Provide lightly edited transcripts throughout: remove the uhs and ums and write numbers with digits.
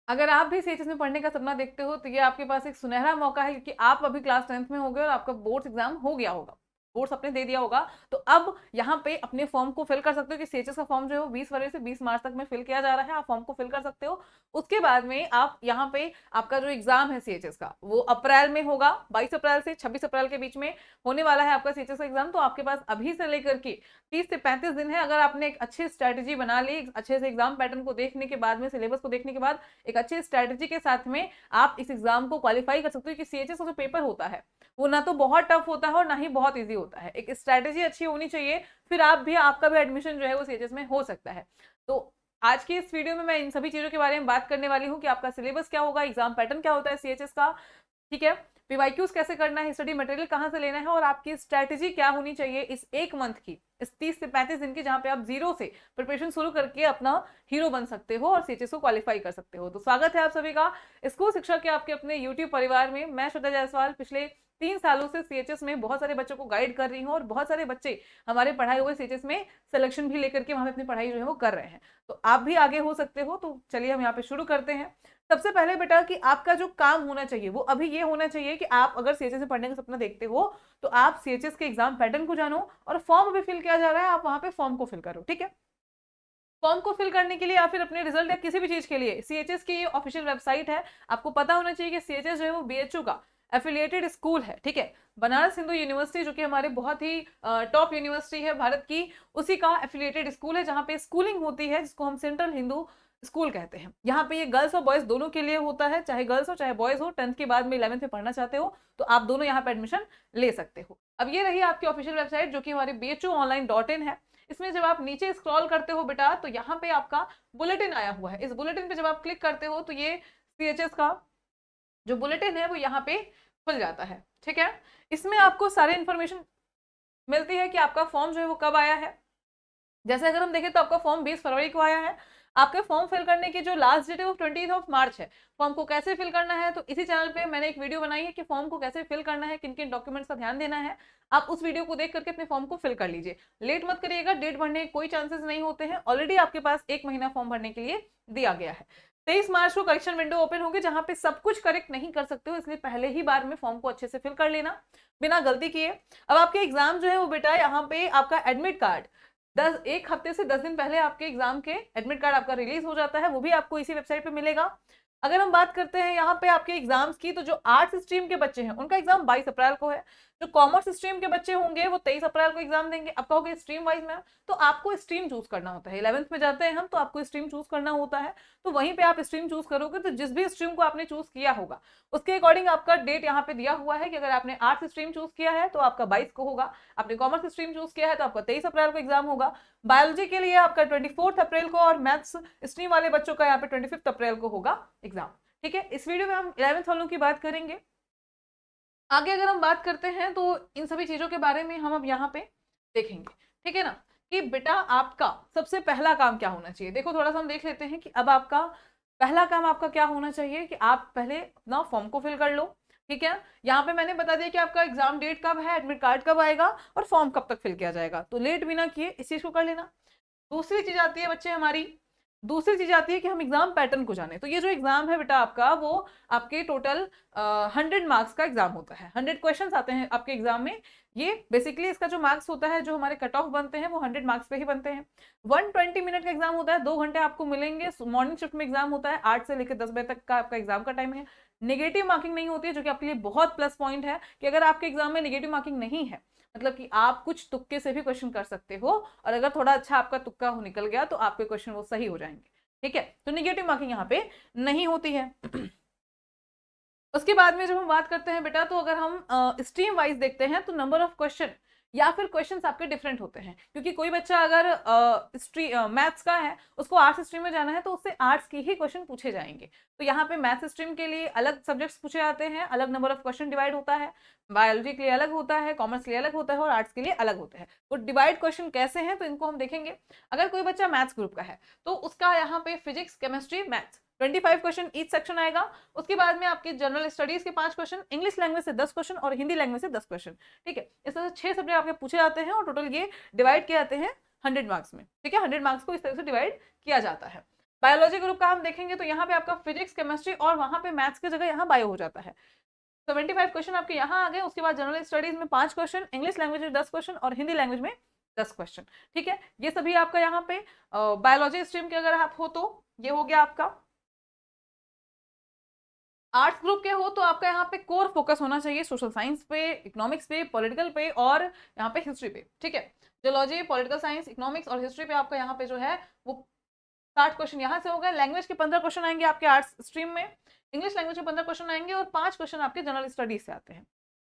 अगर आप भी सीएचएस में पढ़ने का सपना देखते हो तो ये आपके पास एक सुनहरा मौका है, क्योंकि आप अभी क्लास 10th में होगे और आपका बोर्ड्स एग्जाम हो गया होगा, बोर्ड्स आपने दे दिया होगा। तो अब यहाँ पे अपने फॉर्म को फिल कर सकते हो कि सीएचएस का फॉर्म जो है वो 20 फरवरी से 20 मार्च तक में फिल किया जा रहा है, आप फॉर्म को फिल कर सकते हो। उसके बाद में आप यहाँ पे आपका जो एग्जाम है सीएचएस का वो अप्रैल में होगा, 22 अप्रैल से 26 अप्रैल के बीच में होने वाला है आपका सीएचएस का एग्जाम। तो आपके पास अभी से लेकर के 30 से 35 दिन है। अगर आपने एक अच्छी स्ट्रैटेजी बना ली, अच्छे से एग्जाम पैटर्न को देखने के बाद में, सिलेबस को देखने के बाद एक अच्छी स्ट्रैटेजी के साथ में आप इस एग्जाम को क्वालिफाई कर सकते हो। कि सीएचएस का जो पेपर होता है वो ना तो बहुत टफ होता है और ना ही बहुत इजी होता है, एक स्ट्रैटेजी अच्छी होनी चाहिए, फिर आपका भी एडमिशन जो है वो सीएचएस में हो सकता है। तो आज की इस वीडियो में मैं इन सभी चीजों के बारे में बात करने वाली हूँ कि आपका सिलेबस क्या होगा, एग्जाम पैटर्न क्या होता है सीएचएस का, ठीक है, पीवाईक्यूज कैसे करना है, स्टडी मटेरियल कहाँ से लेना है, और आपकी स्ट्रैटेजी क्या होनी चाहिए इस एक मंथ की, इस 30 से 35 दिन की, जहां पे आप जीरो से प्रिपरेशन शुरू करके अपना हीरो बन सकते हो और सीएचएस को क्वालिफाई कर सकते हो। तो स्वागत है आप सभी का स्कूल शिक्षा के आपके अपने यूट्यूब परिवार में। मैं श्रद्धा जायसवाल पिछले 3 सालों से सीएचएस में बहुत सारे बच्चों को गाइड कर रही हूँ और बहुत सारे बच्चे हमारे पढ़ाए हुए सीएचएस में सिलेक्शन भी लेकर के वहां पे अपनी पढ़ाई जो है वो कर रहे हैं। तो आप भी आगे हो सकते हो। तो चलिए हम यहाँ पे शुरू करते हैं। सबसे पहले बेटा कि आपका जो काम होना चाहिए वो अभी ये होना चाहिए कि आप अगर सीएचएस में पढ़ने का सपना देखते हो तो आप सीएचएस के एग्जाम पैटर्न को जानो, और फॉर्म अभी फिल किया जा रहा है, आप वहां पे फॉर्म को फिल करो, ठीक है। फॉर्म को फिल करने के लिए या फिर अपने रिजल्ट या किसी भी चीज के लिए सीएचएस की ये ऑफिशियल वेबसाइट है। आपको पता होना चाहिए कि सीएचएस जो है वो बीएचयू का एफिलिएटेड स्कूल है, ठीक है। बनारस हिंदू यूनिवर्सिटी जो कि हमारे बहुत ही टॉप यूनिवर्सिटी है भारत की, उसी का एफिलिएटेड स्कूल है, जहाँ पे स्कूलिंग होती है, जिसको हम सेंट्रल हिंदू स्कूल कहते हैं। यहाँ पे ये गर्ल्स और बॉयज दोनों के लिए होता है, चाहे गर्ल्स हो चाहे बॉयज हो। 10th के बाद में 11th में पढ़ना चाहते हो तो आप दोनों यहाँ पे एडमिशन ले सकते हो। अब ये रही आपकी ऑफिशियल वेबसाइट जो कि हमारी bhuonline.in है। इसमें जब आप नीचे स्क्रॉल करते हो बेटा तो यहाँ पे आपका बुलेटिन आया हुआ है। इस बुलेटिन पे जब आप क्लिक करते हो तो ये सीएचएस का जो बुलेटिन है वो यहाँ पे खुल जाता है, ठीक है। इसमें आपको सारे इंफॉर्मेशन मिलती है कि आपका फॉर्म जो है वो कब आया है। जैसे अगर हम देखें तो आपका फॉर्म 20 फरवरी को आया है। आपके फॉर्म फिल करने की जो लास्ट डेट है वो 20 मार्च है। फॉर्म को कैसे फिल करना है तो इसी चैनल पे मैंने एक वीडियो बनाई है कि फॉर्म को कैसे फिल करना है, किन किन डॉक्यूमेंट्स का ध्यान देना है। आप उस वीडियो को देख करके अपने फॉर्म को फिल कर लीजिए। लेट मत करिएगा, डेट बढ़ने के कोई चांसेस नहीं होते हैं। ऑलरेडी आपके पास 1 महीना फॉर्म भरने के लिए दिया गया है। 23 मार्च को करेक्शन विंडो ओपन होगी, जहां पे सब कुछ करेक्ट नहीं कर सकते हो, इसलिए पहले ही बार में फॉर्म को अच्छे से फिल कर लेना बिना गलती किए। अब आपके एग्जाम जो है वो बेटा यहाँ पे आपका एडमिट कार्ड 1 हफ्ते से 10 दिन पहले आपके एग्जाम के एडमिट कार्ड आपका रिलीज हो जाता है, वो भी आपको इसी वेबसाइट पे मिलेगा। अगर हम बात करते हैं यहाँ पे आपके एग्जाम्स की, तो जो आर्ट्स स्ट्रीम के बच्चे हैं उनका एग्जाम 22 अप्रैल को है। जो कॉमर्स स्ट्रीम के बच्चे होंगे वो 23 अप्रैल को एग्जाम देंगे। अब कहोगे स्ट्रीम वाइज में, तो आपको स्ट्रीम चूज करना होता है। 11th में जाते हैं हम तो आपको स्ट्रीम चूज करना होता है, तो वहीं पे आप स्ट्रीम चूज करोगे तो जिस भी स्ट्रीम को आपने चूज किया होगा उसके अकॉर्डिंग आपका डेट यहाँ पे दिया हुआ है कि अगर आपने आर्ट्स स्ट्रीम चूज किया है तो आपका 22 को होगा, आपने कॉमर्स स्ट्रीम चूज किया है तो आपका 23 अप्रैल को एग्जाम होगा। बायोलॉजी के लिए आपका 24 अप्रैल को, और मैथ्स स्ट्रीम वाले बच्चों का यहाँ पे 25 अप्रैल को होगा एग्जाम, ठीक है। इस वीडियो में हम 11th वालों की बात करेंगे। आगे अगर हम बात करते हैं तो इन सभी चीजों के बारे में हम अब यहाँ पे देखेंगे, ठीक है ना, कि बेटा आपका सबसे पहला काम क्या होना चाहिए। देखो थोड़ा सा हम देख लेते हैं कि अब आपका पहला काम आपका क्या होना चाहिए, कि आप पहले अपना फॉर्म को फिल कर लो, ठीक है। यहाँ पे मैंने बता दिया कि आपका एग्जाम डेट कब है, एडमिट कार्ड कब आएगा और फॉर्म कब तक फिल किया जाएगा, तो लेट बिना किए इस चीज को कर लेना। दूसरी चीज आती है बच्चे हमारी, दूसरी चीज आती है कि हम एग्जाम पैटर्न को जाने। तो ये जो एग्जाम है बेटा आपका, वो आपके टोटल 100 मार्क्स का एग्जाम होता है। 100 क्वेश्चन आते हैं आपके एग्जाम में। ये बेसिकली इसका जो मार्क्स होता है, जो हमारे कट ऑफ बनते हैं वो 100 मार्क्स पे ही बनते हैं। 120 मिनट का एग्जाम होता है, 2 घंटे आपको मिलेंगे। मॉर्निंग शिफ्ट में एग्जाम होता है, 8 से लेकर 10 बजे तक का आपका एग्जाम का टाइम है। नेगेटिव मार्किंग नहीं होती है, जो कि आपके लिए बहुत प्लस पॉइंट है कि अगर आपके एग्जाम में नेगेटिव मार्किंग नहीं है, मतलब कि आप कुछ तुक्के से भी क्वेश्चन कर सकते हो, और अगर थोड़ा अच्छा आपका तुक्का हो निकल गया तो आपके क्वेश्चन वो सही हो जाएंगे, ठीक है। तो निगेटिव मार्किंग यहाँ पे नहीं होती है। उसके बाद में जब हम बात करते हैं बेटा, तो अगर हम स्ट्रीम वाइज देखते हैं तो नंबर ऑफ क्वेश्चन या फिर क्वेश्चंस आपके डिफरेंट होते हैं, क्योंकि कोई बच्चा अगर मैथ्स का है, उसको आर्ट्स स्ट्रीम में जाना है तो उससे आर्ट्स के ही क्वेश्चन पूछे जाएंगे। तो यहाँ पे मैथ्स स्ट्रीम के लिए अलग सब्जेक्ट्स पूछे जाते हैं, अलग नंबर ऑफ क्वेश्चन डिवाइड होता है। बायोलॉजी के लिए अलग होता है, कॉमर्स के लिए अलग होता है और आर्ट्स के लिए अलग होता है। वो डिवाइड क्वेश्चन कैसे हैं तो इनको हम देखेंगे। अगर कोई बच्चा मैथ्स ग्रुप का है तो उसका यहाँ पे physics, chemistry, maths 25 question each section आएगा। उसके बाद में आपके जनरल स्टडीज के 5 क्वेश्चन, इंग्लिश लैंग्वेज से 10 क्वेश्चन और हिंदी लैंग्वेज से 10 क्वेश्चन, ठीक है। इस तरह से 6 सब्जेक्ट आपके पूछे जाते हैं और टोटल ये डिवाइड किए जाते हैं 100 मार्क्स में, ठीक है। 100 मार्क्स को इस तरह से डिवाइड किया जाता है। बायोलॉजी ग्रुप का हम देखेंगे तो यहाँ पे आपका फिजिक्स, केमिस्ट्री और वहां पे मैथ्स की जगह यहाँ बायो हो जाता है। 75 क्वेश्चन आपके यहाँ आ गए। उसके बाद जनरल स्टडीज में 5 क्वेश्चन, इंग्लिश लैंग्वेज में 10 क्वेश्चन और हिंदी लैंग्वेज में 10 क्वेश्चन। ठीक है, ये सभी आपका यहाँ पे बायोलॉजी स्ट्रीम के अगर आप हो तो ये हो गया आपका। आर्ट्स ग्रुप के हो तो आपका यहाँ पे कोर फोकस होना चाहिए सोशल साइंस पे, इकोनॉमिक्स पे, पॉलिटिकल पे और यहाँ पे हिस्ट्री पे। ठीक है, जियोलॉजी, पॉलिटिकल साइंस, इकोनॉमिक्स और हिस्ट्री पे आपका यहाँ पे जो है वो 60 क्वेश्चन यहाँ से हो गए। लैंग्वेज के 15 क्वेश्चन आएंगे आपके आर्ट्स स्ट्रीम में, इंग्लिश लैंग्वेज के 15 क्वेश्चन आएंगे और 5 क्वेश्चन आपके जनरल स्टडीज से आते हैं।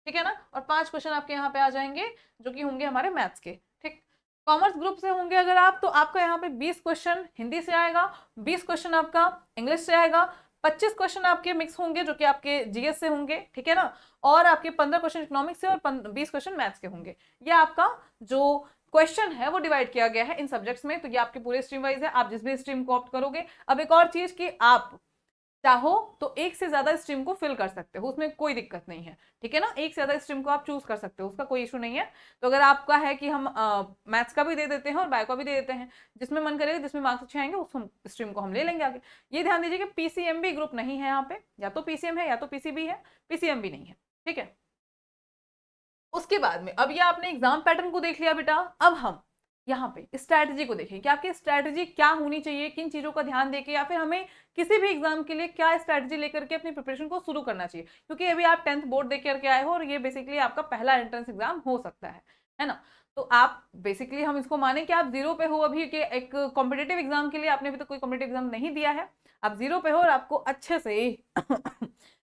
ठीक है ना, और 5 क्वेश्चन आपके यहाँ पे आ जाएंगे जो कि होंगे हमारे मैथ्स के। ठीक, कॉमर्स ग्रुप से होंगे अगर आप तो आपका यहाँ पे 20 क्वेश्चन हिंदी से आएगा, 20 क्वेश्चन आपका इंग्लिश से आएगा, 25 क्वेश्चन आपके मिक्स होंगे जो कि आपके जीएस से होंगे। ठीक है ना, और आपके 15 क्वेश्चन इकोनॉमिक्स से और 20 क्वेश्चन मैथ्स के होंगे। ये आपका जो क्वेश्चन है वो डिवाइड किया गया है इन सब्जेक्ट्स में। तो ये आपके पूरे स्ट्रीम वाइज है, आप जिस भी स्ट्रीम को ऑप्ट करोगे। अब एक और चीज कि आप चाहो तो एक से ज्यादा स्ट्रीम को फिल कर सकते हो, उसमें कोई दिक्कत नहीं है। ठीक है ना, एक से ज्यादा स्ट्रीम को आप चूज कर सकते हो, उसका कोई इशू नहीं है। तो अगर आपका है कि हम मैथ्स का भी दे देते हैं और बायो का भी दे देते हैं, जिसमें मन करेगा जिसमें मार्क्स अच्छे आएंगे उस स्ट्रीम को हम ले लेंगे आगे। ये ध्यान दीजिए कि पीसीएमबी ग्रुप नहीं है यहाँ पे, या तो पीसीएम है या तो पीसीबी है, पीसीएमबी नहीं है। ठीक है, उसके बाद में अब ये आपने एग्जाम पैटर्न को देख लिया बेटा। अब हम यहाँ पे स्ट्रैटेजी को देखें कि आपकी स्ट्रैटेजी क्या होनी चाहिए, किन चीजों का ध्यान देके, या फिर हमें किसी भी एग्जाम के लिए क्या स्ट्रैटेजी लेकर के अपनी प्रिपरेशन को शुरू करना चाहिए। क्योंकि अभी आप 10th बोर्ड दे करके आए हो और ये बेसिकली आपका पहला एंट्रेंस एग्जाम हो सकता है ना। तो आप बेसिकली हम इसको माने कि आप जीरो पे हो अभी के एक कॉम्पिटेटिव एग्जाम के लिए। आपने अभी तक कोई कॉम्पिटेटिव एग्जाम नहीं दिया है, आप जीरो पे हो और आपको अच्छे से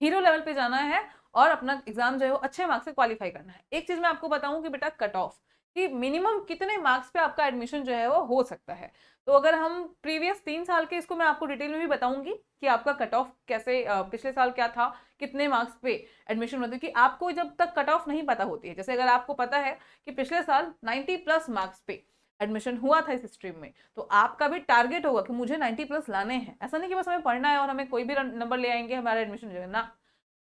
हीरो लेवल पे जाना है और अपना एग्जाम जो है वो अच्छे मार्क्स से क्वालिफाई करना है। एक चीज मैं आपको बताऊं कि बेटा कट ऑफ कि मिनिमम कितने मार्क्स पे आपका एडमिशन जो है वो हो सकता है। तो अगर हम प्रीवियस 3 साल के, इसको मैं आपको डिटेल में भी बताऊंगी कि आपका कट ऑफ कैसे पिछले साल क्या था, कितने मार्क्स पे एडमिशन, मतलब कि आपको जब तक कट ऑफ नहीं पता होती है, जैसे अगर आपको पता है कि पिछले साल 90+ मार्क्स पे एडमिशन हुआ था इस स्ट्रीम में, तो आपका भी टारगेट होगा कि मुझे 90+ लाने हैं। ऐसा नहीं कि बस हमें पढ़ना है और हमें कोई भी नंबर ले आएंगे हमारा एडमिशन हो जाएगा ना।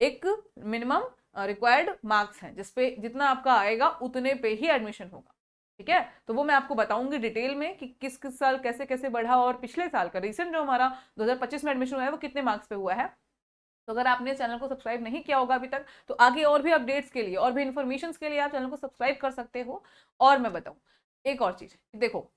एक मिनिमम रिक्वायर्ड मार्क्स है जिसपे जितना आपका आएगा उतने पे ही एडमिशन होगा। ठीक है, तो वो मैं आपको बताऊंगी डिटेल में कि किस किस साल कैसे कैसे बढ़ा और पिछले साल का रिसेंट जो हमारा 2025 में एडमिशन हुआ है वो कितने मार्क्स पे हुआ है। तो अगर आपने चैनल को सब्सक्राइब नहीं किया होगा अभी तक तो आगे और भी अपडेट्स के लिए और भी इन्फॉर्मेशन के लिए आप चैनल को सब्सक्राइब कर सकते हो। और मैं बताऊं एक और चीज, देखो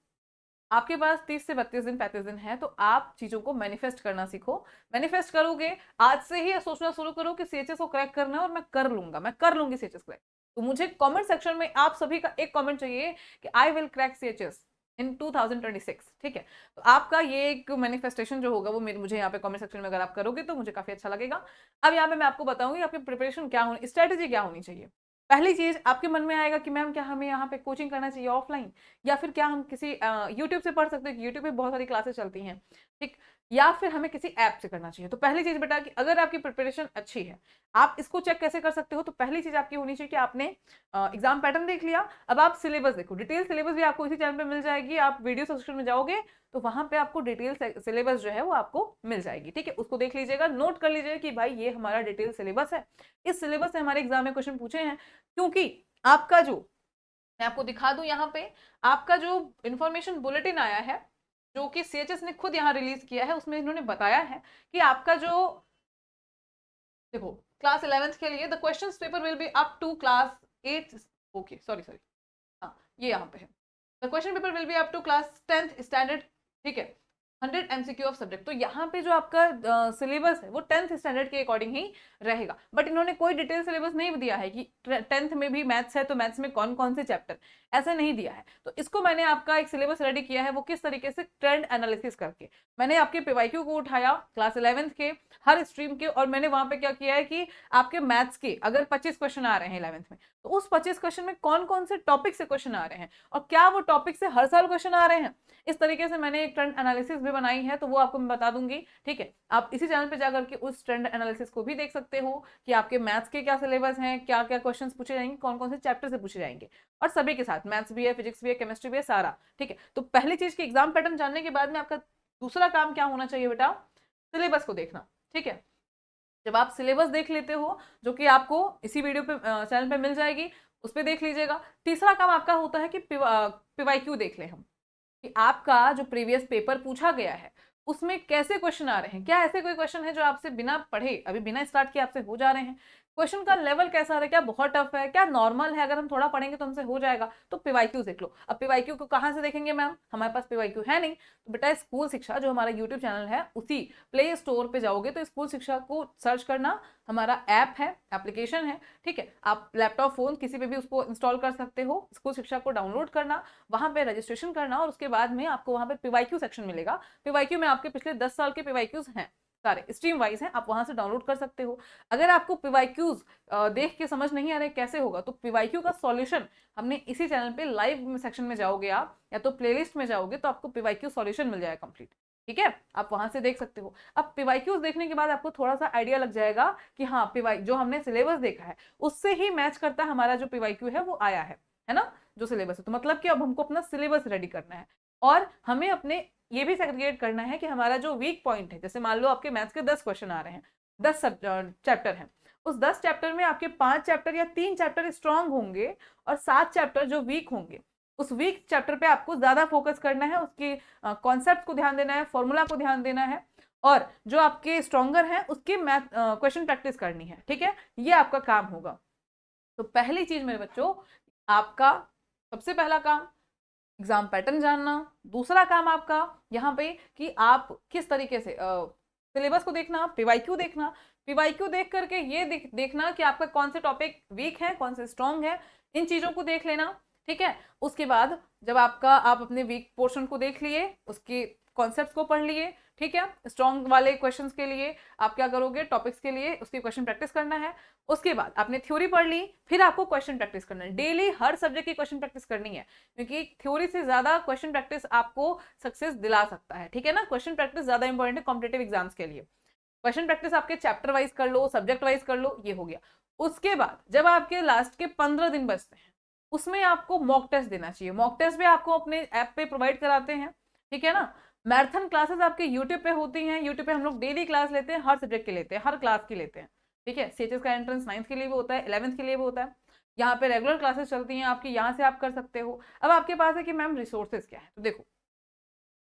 आपके पास 30 से 32 दिन 35 दिन है, तो आप चीजों को मैनिफेस्ट करना सीखो। मैनिफेस्ट करोगे, आज से ही सोचना शुरू करो कि सीएचएस को क्रैक करना है और मैं कर लूंगा, मैं कर लूंगी सीएचएस क्रैक। तो मुझे कमेंट सेक्शन में आप सभी का एक कमेंट चाहिए कि आई विल क्रैक सीएचएस इन 2026। ठीक है, तो आपका ये एक मैनिफेस्टेशन जो होगा वो मुझे यहाँ पे कमेंट सेक्शन में अगर आप करोगे तो मुझे काफी अच्छा लगेगा। अब यहाँ पे मैं आपको बताऊंगी आपकी प्रिपरेशन क्या होनी, स्ट्रेटेजी क्या होनी चाहिए। पहली चीज आपके मन में आएगा कि मैम क्या हमें यहाँ पे कोचिंग करना चाहिए ऑफलाइन, या फिर क्या हम किसी यूट्यूब से पढ़ सकते हैं, यूट्यूब पे बहुत सारी क्लासेस चलती हैं। ठीक, या फिर हमें किसी ऐप से करना चाहिए। तो पहली चीज बेटा कि अगर आपकी प्रिपरेशन अच्छी है, आप इसको चेक कैसे कर सकते हो। तो पहली चीज आपकी होनी चाहिए कि आपने एग्जाम पैटर्न देख लिया, अब आप सिलेबस देखो। डिटेल सिलेबस भी आपको इसी चैनल पे मिल जाएगी, आप वीडियो सेक्शन में जाओगे तो वहां पे आपको डिटेल सिलेबस जो है वो आपको मिल जाएगी। ठीक है, उसको देख लीजिएगा, नोट कर लीजिएगा कि भाई ये हमारा डिटेल सिलेबस है, इस सिलेबस से हमारे एग्जाम में क्वेश्चन पूछे हैं। क्योंकि आपका जो, मैं आपको दिखा दूं यहाँ पे, आपका जो इंफॉर्मेशन बुलेटिन आया है जो कि सीएचएस ने खुद यहाँ रिलीज किया है, उसमें इन्होंने बताया है कि आपका जो, देखो क्लास 11th के लिए the question paper will be up to class 8, okay sorry हाँ ये यहाँ पे है, the question paper will be up to class 10th standard. ठीक है, 100 MCQ ऑफ सब्जेक्ट। तो यहाँ पे जो आपका सिलेबस है वो 10th स्टैंडर्ड के अकॉर्डिंग ही रहेगा। बट इन्होंने कोई डिटेल सिलेबस नहीं दिया है कि 10th में भी मैथ्स है तो मैथ्स में कौन कौन से चैप्टर, ऐसा नहीं दिया है। तो इसको मैंने आपका एक सिलेबस रेडी किया है, वो किस तरीके से ट्रेंड एनालिसिस करके मैंने आपके पीवाईक्यू को उठाया क्लास 11th के हर स्ट्रीम के, और मैंने वहां पे क्या किया है कि आपके मैथ्स के अगर 25 क्वेश्चन आ रहे हैं 11th में, तो उस 25 क्वेश्चन में कौन कौन से टॉपिक से क्वेश्चन आ रहे हैं और क्या वो टॉपिक से हर साल क्वेश्चन आ रहे हैं, इस तरीके से मैंने एक ट्रेंड एनालिसिस भी बनाई है। तो वो आपको मैं बता दूंगी। ठीक है, आप इसी चैनल पे जाकर के उस ट्रेंड एनालिसिस को भी देख सकते हो कि आपके मैथ्स के क्या सिलेबस हैं, क्या क्या क्वेश्चन पूछे जाएंगे, कौन कौन से चैप्टर से पूछे जाएंगे, और सभी के साथ मैथ्स भी है, फिजिक्स भी है, केमिस्ट्री भी है, सारा। ठीक है, तो पहली चीज की एग्जाम पैटर्न जानने के बाद में आपका दूसरा काम क्या होना चाहिए बेटा, सिलेबस को देखना। ठीक है, जब आप सिलेबस देख लेते हो जो कि आपको इसी वीडियो पे चैनल पे मिल जाएगी, उस पर देख लीजिएगा। तीसरा काम आपका होता है कि पीवाईक्यू देख ले हम कि आपका जो प्रीवियस पेपर पूछा गया है उसमें कैसे क्वेश्चन आ रहे हैं, क्या ऐसे कोई क्वेश्चन है जो आपसे बिना पढ़े, अभी बिना स्टार्ट किए आपसे हो जा रहे हैं, क्वेश्चन का लेवल कैसा है, क्या बहुत टफ है, क्या नॉर्मल है, अगर हम थोड़ा पढ़ेंगे तो हमसे हो जाएगा, तो पीवाईक्यू देख लो। अब पीवाईक्यू को कहाँ से देखेंगे मैम, हमारे पास पीवाईक्यू है नहीं, तो बेटा स्कूल शिक्षा जो हमारा यूट्यूब चैनल है उसी प्ले स्टोर पे जाओगे तो स्कूल शिक्षा को सर्च करना, हमारा ऐप है, एप्लीकेशन है, ठीक है, आप लैपटॉप फोन किसी पे भी उसको इंस्टॉल कर सकते हो, स्कूल शिक्षा को डाउनलोड करना, वहां पे रजिस्ट्रेशन करना, और उसके बाद में आपको वहां पे पीवाईक्यू सेक्शन मिलेगा। पीवाईक्यू में आपके पिछले 10 साल के पीवाईक्यूज हैं, सारे स्ट्रीम वाइज हैं, आप वहां से डाउनलोड कर सकते हो। अगर आपको पीवाईक्यूज देख के समझ नहीं आ रहा है कैसे होगा, तो पीवाईक्यू का सॉल्यूशन हमने इसी चैनल पे लाइव सेक्शन में जाओगे आप, या तो प्लेलिस्ट में जाओगे तो आपको पीवाईक्यू सॉल्यूशन मिल जाएगा कंप्लीट, ठीक है, आप वहां से देख सकते हो। अब पीवाईक्यूज देखने के बाद आपको थोड़ा सा आइडिया लग जाएगा कि हाँ पीवाई जो हमने सिलेबस देखा है उससे ही मैच करता है हमारा जो पीवाईक्यू है वो आया है ना, जो सिलेबस है, तो मतलब कि अब हमको अपना सिलेबस रेडी करना है, और हमें अपने ये भी सेग्रीगेट करना है कि हमारा जो वीक पॉइंट है, जैसे मान लो आपके मैथ्स के 10 क्वेश्चन आ रहे हैं, 10 चैप्टर हैं, उस 10 चैप्टर में आपके 5 चैप्टर या 3 चैप्टर स्ट्रांग होंगे, और 7 चैप्टर जो वीक होंगे, उस वीक चैप्टर पे आपको ज्यादा फोकस करना है, उसके कॉन्सेप्ट को ध्यान देना है, फॉर्मूला को ध्यान देना है, और जो आपके स्ट्रॉन्गर हैं उसके मैथ क्वेश्चन प्रैक्टिस करनी है, ठीक है, ये आपका काम होगा। तो पहली चीज मेरे बच्चों, आपका सबसे पहला काम एग्जाम पैटर्न जानना, दूसरा काम आपका यहाँ पे कि आप किस तरीके से सिलेबस को देखना, पीवाईक्यू देखना, पीवाईक्यू देख करके ये देखना कि आपका कौन से टॉपिक वीक है, कौन से स्ट्रॉन्ग है, इन चीजों को देख लेना, ठीक है। उसके बाद जब आप अपने वीक पोर्शन को देख लिए, उसके कॉन्सेप्ट को पढ़ लिए, ठीक है, स्ट्रॉन्ग वाले क्वेश्चंस के लिए आप क्या करोगे, टॉपिक्स के लिए उसकी क्वेश्चन प्रैक्टिस करना है। उसके बाद आपने थ्योरी पढ़ ली, फिर आपको क्वेश्चन प्रैक्टिस करना है, डेली हर सब्जेक्ट की क्वेश्चन प्रैक्टिस करनी है, क्योंकि थ्योरी से ज्यादा क्वेश्चन प्रैक्टिस आपको सक्सेस दिला सकता है, ठीक है ना, क्वेश्चन प्रैक्टिस ज्यादा इंपॉर्टेंट है कॉम्पिटेटिव एग्जाम्स के लिए। क्वेश्चन प्रैक्टिस आपके चैप्टर वाइज कर लो, सब्जेक्ट वाइज कर लो, ये हो गया। उसके बाद जब आपके लास्ट के 15 दिन बचते हैं, उसमें आपको मॉक टेस्ट देना चाहिए, मॉक टेस्ट भी आपको अपने ऐप पे प्रोवाइड कराते हैं, ठीक है ना। मैराथन क्लासेस आपके यूट्यूब पे होती हैं, यूट्यूब पे हम लोग डेली क्लास लेते हैं, हर सब्जेक्ट के लेते हैं, हर क्लास की लेते हैं, ठीक है, सीएचएस का एंट्रेंस 9th के लिए भी होता है, 11th के लिए भी होता है, यहाँ पे रेगुलर क्लासेस चलती हैं आपकी, यहाँ से आप कर सकते हो। अब आपके पास है कि मैम रिसोर्सेज क्या है, तो देखो,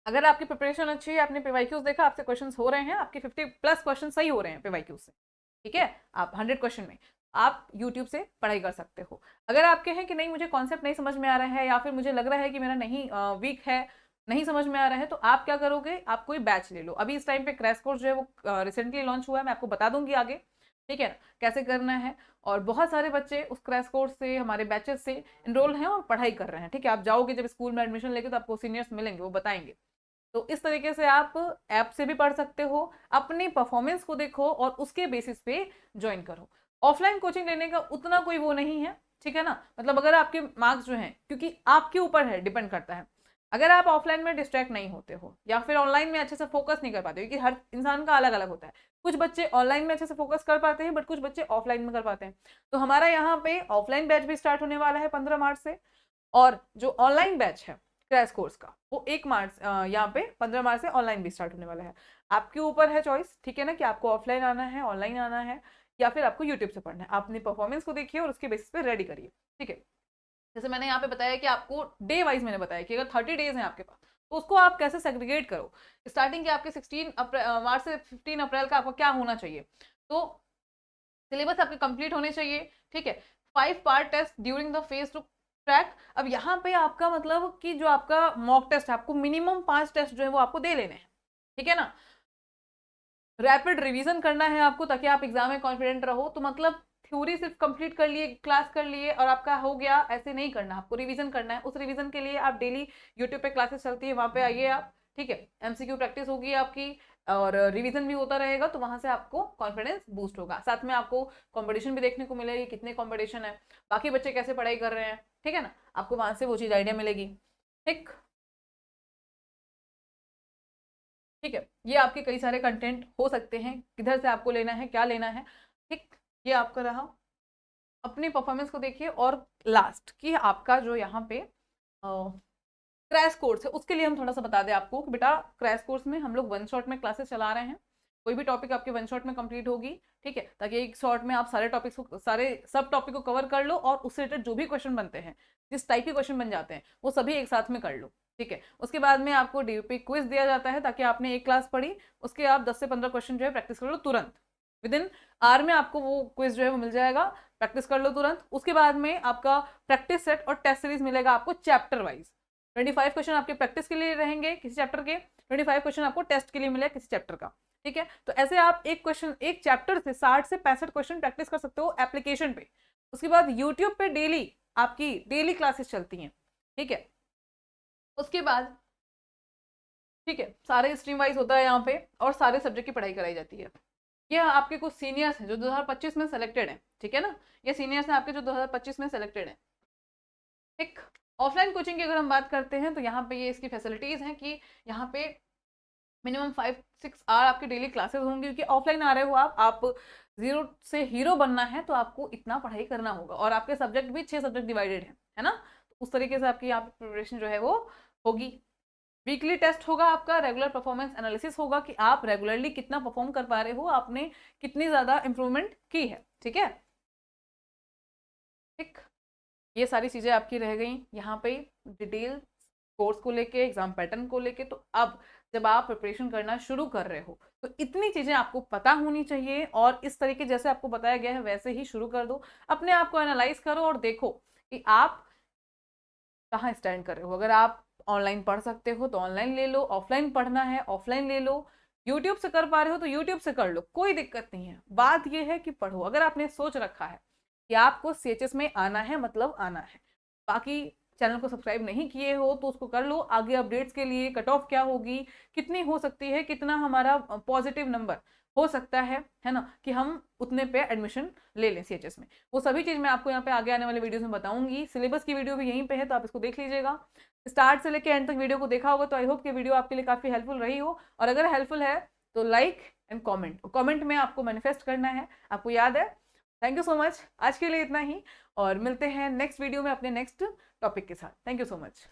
अगर आपकी प्रिपरेशन अच्छी है, आपने पीवाईक्यूज देखा, आपसे क्वेश्चंस हो रहे हैं, आपके 50+ क्वेश्चन सही हो रहे हैं पीवाईक्यूज से, ठीक है, आप 100 क्वेश्चन में आप यूट्यूब से पढ़ाई कर सकते हो। अगर आपके हैं कि नहीं मुझे कॉन्सेप्ट नहीं समझ में आ रहा है, या फिर मुझे लग रहा है कि मेरा नहीं वीक है, नहीं समझ में आ रहा है, तो आप क्या करोगे, आप कोई बैच ले लो। अभी इस टाइम पे क्रैश कोर्स जो है वो रिसेंटली लॉन्च हुआ है, मैं आपको बता दूंगी आगे, ठीक है, कैसे करना है। और बहुत सारे बच्चे उस क्रैश कोर्स से, हमारे बैचेस से इनरोल हैं और पढ़ाई कर रहे हैं, ठीक है, आप जाओगे जब स्कूल में एडमिशन लेके तो आपको सीनियर्स मिलेंगे, वो बताएंगे। तो इस तरीके से आप ऐप से भी पढ़ सकते हो, अपनी परफॉर्मेंस को देखो और उसके बेसिस पे ज्वाइन करो। ऑफलाइन कोचिंग लेने का उतना कोई वो नहीं है, ठीक है ना, मतलब अगर आपके मार्क्स जो हैं, क्योंकि आपके ऊपर है, डिपेंड करता है, अगर आप ऑफलाइन में डिस्ट्रैक्ट नहीं होते हो या फिर ऑनलाइन में अच्छे से फोकस नहीं कर पाते हो, क्योंकि हर इंसान का अलग अलग होता है, कुछ बच्चे ऑनलाइन में अच्छे से फोकस कर पाते हैं, बट कुछ बच्चे ऑफलाइन में कर पाते हैं। तो हमारा यहाँ पे ऑफलाइन बैच भी स्टार्ट होने वाला है 15 मार्च से, और जो ऑनलाइन बैच है क्रैश कोर्स का वो 1 मार्च यहाँ पे 15 मार्च से ऑनलाइन भी स्टार्ट होने वाला है। आपके ऊपर है चॉइस, ठीक है ना, कि आपको ऑफलाइन आना है, ऑनलाइन आना है, या फिर आपको यूट्यूब से पढ़ना है। आप अपनी परफॉर्मेंस को देखिए और उसके बेसिस पे रेडी करिए, ठीक है। जैसे मैंने यहाँ पे बताया कि आपको डे वाइज मैंने बताया कि अगर 30 डेज हैं आपके पास, तो उसको आप कैसे सेग्रीगेट करो। स्टार्टिंग के आपके 16 मार्च से 15 अप्रैल का आपको क्या होना चाहिए, तो सिलेबस आपके कंप्लीट होने चाहिए, ठीक है। 5 part test during the phase two track. अब यहाँ पे आपका मतलब कि जो आपका मॉक टेस्ट है, आपको मिनिमम 5 टेस्ट जो है वो आपको दे लेने हैं, ठीक है ना। रैपिड रिवीजन करना है आपको, ताकि आप एग्जाम में कॉन्फिडेंट रहो। तो मतलब थ्योरी सिर्फ कंप्लीट कर लिए, क्लास कर लिए और आपका हो गया, ऐसे नहीं करना, आपको रिवीजन करना है। उस रिवीजन के लिए आप डेली यूट्यूब पे क्लासेस चलती है, वहां पे आइए आप, ठीक है, एमसीक्यू प्रैक्टिस होगी आपकी और रिवीजन भी होता रहेगा, तो वहां से आपको कॉन्फिडेंस बूस्ट होगा। साथ में आपको कंपटीशन भी देखने को मिलेगी, कितने कंपटीशन है, बाकी बच्चे कैसे पढ़ाई कर रहे हैं, ठीक है ना, आपको वहां से वो चीज आइडिया मिलेगी, ठीक। ठीक है, ये आपके कई सारे कंटेंट हो सकते हैं, किधर से आपको लेना है, क्या लेना है, ठीक। ये आपका रहा, अपनी परफॉर्मेंस को देखिए। और लास्ट कि आपका जो यहाँ पे क्रैश कोर्स है, उसके लिए हम थोड़ा सा बता दें आपको कि बेटा क्रैश कोर्स में हम लोग 1 शॉट में क्लासेस चला रहे हैं। कोई भी टॉपिक आपके 1 शॉट में कंप्लीट होगी, ठीक है, ताकि एक शॉट में आप सारे टॉपिक्स को, सारे सब टॉपिक को कवर कर लो, और उससे रिलेटेड जो भी क्वेश्चन बनते हैं, जिस टाइप के क्वेश्चन बन जाते हैं, वो सभी एक साथ में कर लो, ठीक है। उसके बाद में आपको डीयूपी क्विज दिया जाता है, ताकि आपने एक क्लास पढ़ी, उसके आप 10 से 15 क्वेश्चन जो है प्रैक्टिस कर लो तुरंत, विद इन आवर में आपको वो क्विज जो है वो मिल जाएगा, प्रैक्टिस कर लो तुरंत। उसके बाद में आपका प्रैक्टिस सेट और टेस्ट सीरीज मिलेगा आपको चैप्टर वाइज। 25 क्वेश्चन आपके प्रैक्टिस के लिए रहेंगे किसी चैप्टर के, 25 क्वेश्चन आपको टेस्ट के लिए मिलेगा किसी चैप्टर का। ठीक है, तो ऐसे आप एक क्वेश्चन एक चैप्टर से 60 से 65 क्वेश्चन प्रैक्टिस कर सकते हो एप्लीकेशन पे। उसके बाद यूट्यूब पे डेली आपकी डेली क्लासेस चलती हैं। ठीक है, उसके बाद ठीक है सारे स्ट्रीम वाइज होता है यहाँ पे, और सारे सब्जेक्ट की पढ़ाई कराई जाती है। ये आपके कुछ सीनियर्स हैं जो 2025 में सेलेक्टेड हैं, ठीक है ना, ये सीनियर्स हैं आपके जो 2025 में सेलेक्टेड हैं। एक ऑफलाइन कोचिंग की अगर हम बात करते हैं तो यहाँ पे ये इसकी फैसिलिटीज हैं कि यहाँ पे मिनिमम 5-6 आवर आपकी डेली क्लासेस होंगी, क्योंकि ऑफलाइन आ रहे हो आप जीरो से हीरो बनना है तो आपको इतना पढ़ाई करना होगा, और आपके सब्जेक्ट भी 6 सब्जेक्ट डिवाइडेड है ना, तो उस तरीके से आपकी यहाँ पे प्रिपरेशन जो है वो होगी। वीकली टेस्ट होगा आपका, रेगुलर परफॉर्मेंस एनालिसिस होगा कि आप रेगुलरली कितना परफॉर्म कर पा रहे हो, आपने कितनी ज्यादा इंप्रूवमेंट की है। ठीक है, ठीक, ये सारी चीजें आपकी रह गई यहाँ पे डिटेल कोर्स को लेके, एग्जाम पैटर्न को लेके। तो अब जब आप प्रिपरेशन करना शुरू कर रहे हो तो इतनी चीजें आपको पता होनी चाहिए, और इस तरीके जैसे आपको बताया गया है वैसे ही शुरू कर दो। अपने आप को एनालाइज करो और देखो कि आप कहाँ स्टैंड कर रहे हो। अगर आप ऑनलाइन पढ़ सकते हो तो ऑनलाइन ले लो, ऑफलाइन पढ़ना है ऑफलाइन ले लो, यूट्यूब से कर पा रहे हो तो यूट्यूब से कर लो, कोई दिक्कत नहीं है। बात यह है कि पढ़ो। अगर आपने सोच रखा है कि आपको सीएचएस में आना है, मतलब आना है, बाकी चैनल को सब्सक्राइब नहीं किए हो तो उसको कर लो, आगे अपडेट्स के लिए कट ऑफ क्या होगी, कितनी हो सकती है, कितना हमारा पॉजिटिव नंबर हो सकता है ना, कि हम उतने पे एडमिशन ले लें सीएचएस में, वो सभी चीज़ मैं आपको यहाँ पे आगे आने वाले वीडियोस में बताऊंगी। सिलेबस की वीडियो भी यहीं पे है तो आप इसको देख लीजिएगा। स्टार्ट से लेकर एंड तक वीडियो को देखा होगा तो आई होप कि वीडियो आपके लिए काफ़ी हेल्पफुल रही हो, और अगर हेल्पफुल है तो लाइक एंड कॉमेंट में आपको मैनिफेस्ट करना है, आपको याद है। थैंक यू सो मच, आज के लिए इतना ही, और मिलते हैं नेक्स्ट वीडियो में अपने नेक्स्ट टॉपिक के साथ। Thank you so much.